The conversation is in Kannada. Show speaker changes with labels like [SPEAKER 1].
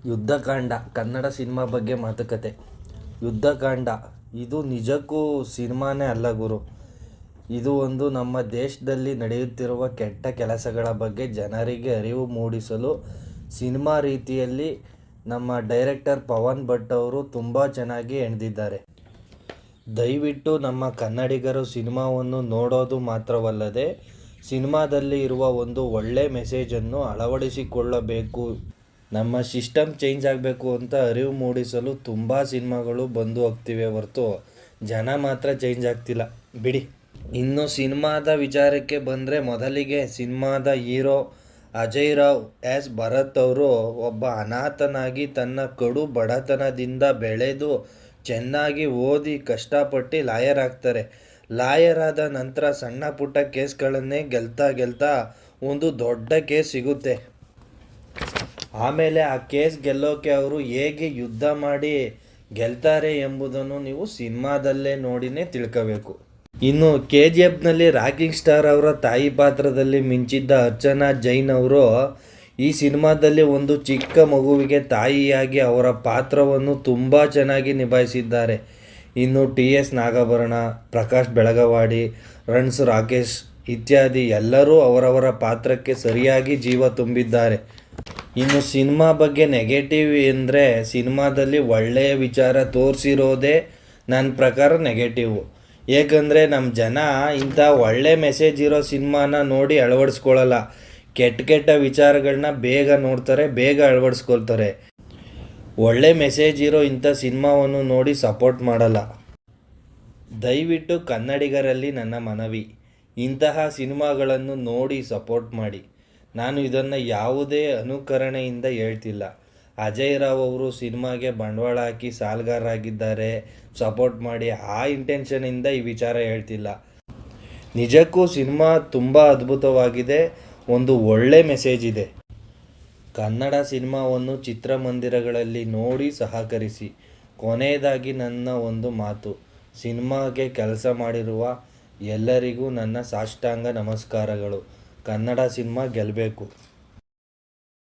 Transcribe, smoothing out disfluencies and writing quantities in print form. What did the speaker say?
[SPEAKER 1] ಯುದ್ಧಕಾಂಡ ಕನ್ನಡ ಸಿನಿಮಾ ಬಗ್ಗೆ ಮಾತುಕತೆ. ಯುದ್ಧಕಾಂಡ ಇದು ನಿಜಕ್ಕೂ ಸಿನಿಮಾನೇ ಅಲ್ಲ ಗುರು. ಇದು ಒಂದು ನಮ್ಮ ದೇಶದಲ್ಲಿ ನಡೆಯುತ್ತಿರುವ ಕೆಟ್ಟ ಕೆಲಸಗಳ ಬಗ್ಗೆ ಜನರಿಗೆ ಅರಿವು ಮೂಡಿಸಲು ಸಿನಿಮಾ ರೀತಿಯಲ್ಲಿ ನಮ್ಮ ಡೈರೆಕ್ಟರ್ ಪವನ್ ಭಟ್ ಅವರು ತುಂಬ ಚೆನ್ನಾಗಿ ಎಣೆದಿದ್ದಾರೆ. ದಯವಿಟ್ಟು ನಮ್ಮ ಕನ್ನಡಿಗರು ಸಿನಿಮಾವನ್ನು ನೋಡೋದು ಮಾತ್ರವಲ್ಲದೆ ಸಿನಿಮಾದಲ್ಲಿ ಇರುವ ಒಂದು ಒಳ್ಳೆ ಮೆಸೇಜನ್ನು ಅಳವಡಿಸಿಕೊಳ್ಳಬೇಕು. ನಮ್ಮ ಸಿಸ್ಟಮ್ ಚೇಂಜ್ ಆಗಬೇಕು ಅಂತ ಅರಿವು ಮೂಡಿಸಲು ತುಂಬ ಸಿನಿಮಾಗಳು ಬಂದು ಹೋಗ್ತಿವೆ ಹೊರತು ಜನ ಮಾತ್ರ ಚೇಂಜ್ ಆಗ್ತಿಲ್ಲ ಬಿಡಿ. ಇನ್ನು ಸಿನಿಮಾದ ವಿಚಾರಕ್ಕೆ ಬಂದರೆ, ಮೊದಲಿಗೆ ಸಿನಿಮಾದ ಹೀರೋ ಅಜಯ್ ರಾವ್ ಆ್ಯಸ್ ಭರತ್ ಅವರು ಒಬ್ಬ ಅನಾಥನಾಗಿ ತನ್ನ ಕಡು ಬಡತನದಿಂದ ಬೆಳೆದು ಚೆನ್ನಾಗಿ ಓದಿ ಕಷ್ಟಪಟ್ಟು ಲಾಯರ್ ಆಗ್ತಾರೆ. ಲಾಯರ್ ಆದ ನಂತರ ಸಣ್ಣ ಪುಟ್ಟ ಕೇಸ್ಗಳನ್ನೇ ಗೆಲ್ತಾ ಒಂದು ದೊಡ್ಡ ಕೇಸ್ ಸಿಗುತ್ತೆ. ಆಮೇಲೆ ಆ ಕೇಸ್ ಗೆಲ್ಲೋಕೆ ಅವರು ಹೇಗೆ ಯುದ್ಧ ಮಾಡಿ ಗೆಲ್ತಾರೆ ಎಂಬುದನ್ನು ನೀವು ಸಿನಿಮಾದಲ್ಲೇ ನೋಡಿನೇ ತಿಳ್ಕೋಬೇಕು. ಇನ್ನು KGFನಲ್ಲಿ ರಾಕಿಂಗ್ ಸ್ಟಾರ್ ಅವರ ತಾಯಿ ಪಾತ್ರದಲ್ಲಿ ಮಿಂಚಿದ್ದ ಅರ್ಚನಾ ಜೈನ್ ಅವರು ಈ ಸಿನಿಮಾದಲ್ಲಿ ಒಂದು ಚಿಕ್ಕ ಮಗುವಿಗೆ ತಾಯಿಯಾಗಿ ಅವರ ಪಾತ್ರವನ್ನು ತುಂಬ ಚೆನ್ನಾಗಿ ನಿಭಾಯಿಸಿದ್ದಾರೆ. ಇನ್ನು TS ನಾಗಾಭರಣ, ಪ್ರಕಾಶ್ ಬೆಳಗವಾಡಿ, ರಣ್ಸ್ ರಾಕೇಶ್ ಇತ್ಯಾದಿ ಎಲ್ಲರೂ ಅವರವರ ಪಾತ್ರಕ್ಕೆ ಸರಿಯಾಗಿ ಜೀವ ತುಂಬಿದ್ದಾರೆ. ಇನ್ನು ಸಿನಿಮಾ ಬಗ್ಗೆ ನೆಗೆಟಿವ್ ಎಂದರೆ, ಸಿನಿಮಾದಲ್ಲಿ ಒಳ್ಳೆಯ ವಿಚಾರ ತೋರಿಸಿರೋದೇ ನನ್ನ ಪ್ರಕಾರ ನೆಗೆಟಿವ್. ಏಕೆಂದರೆ ನಮ್ಮ ಜನ ಇಂಥ ಒಳ್ಳೆ ಮೆಸೇಜ್ ಇರೋ ಸಿನಿಮಾನ ನೋಡಿ ಅಳವಡಿಸ್ಕೊಳ್ಳಲ್ಲ. ಕೆಟ್ಟ ವಿಚಾರಗಳನ್ನ ಬೇಗ ನೋಡ್ತಾರೆ, ಬೇಗ ಅಳವಡಿಸ್ಕೊಳ್ತಾರೆ. ಒಳ್ಳೆ ಮೆಸೇಜ್ ಇರೋ ಇಂಥ ಸಿನಿಮಾವನ್ನು ನೋಡಿ ಸಪೋರ್ಟ್ ಮಾಡಲ್ಲ. ದಯವಿಟ್ಟು ಕನ್ನಡಿಗರಲ್ಲಿ ನನ್ನ ಮನವಿ, ಇಂತಹ ಸಿನಿಮಾಗಳನ್ನು ನೋಡಿ ಸಪೋರ್ಟ್ ಮಾಡಿ. ನಾನು ಇದನ್ನು ಯಾವುದೇ ಅನುಕರಣೆಯಿಂದ ಹೇಳ್ತಿಲ್ಲ. ಅಜಯ್ ರಾವ್ ಅವರು ಸಿನಿಮಾಗೆ ಬಂಡವಾಳ ಹಾಕಿ ಸಾಲಗಾರರಾಗಿದ್ದಾರೆ, ಸಪೋರ್ಟ್ ಮಾಡಿ, ಆ ಇಂಟೆನ್ಷನಿಂದ ಈ ವಿಚಾರ ಹೇಳ್ತಿಲ್ಲ. ನಿಜಕ್ಕೂ ಸಿನಿಮಾ ತುಂಬ ಅದ್ಭುತವಾಗಿದೆ, ಒಂದು ಒಳ್ಳೆ ಮೆಸೇಜ್ ಇದೆ. ಕನ್ನಡ ಸಿನಿಮಾವನ್ನು ಚಿತ್ರಮಂದಿರಗಳಲ್ಲಿ ನೋಡಿ ಸಹಕರಿಸಿ. ಕೊನೆಯದಾಗಿ ನನ್ನ ಒಂದು ಮಾತು, ಸಿನಿಮಾಗೆ ಕೆಲಸ ಮಾಡಿರುವ ಎಲ್ಲರಿಗೂ ನನ್ನ ಸಾಷ್ಟಾಂಗ ನಮಸ್ಕಾರಗಳು. ಕನ್ನಡ ಸಿನಿಮಾ ಗೆಲ್ಲಬೇಕು.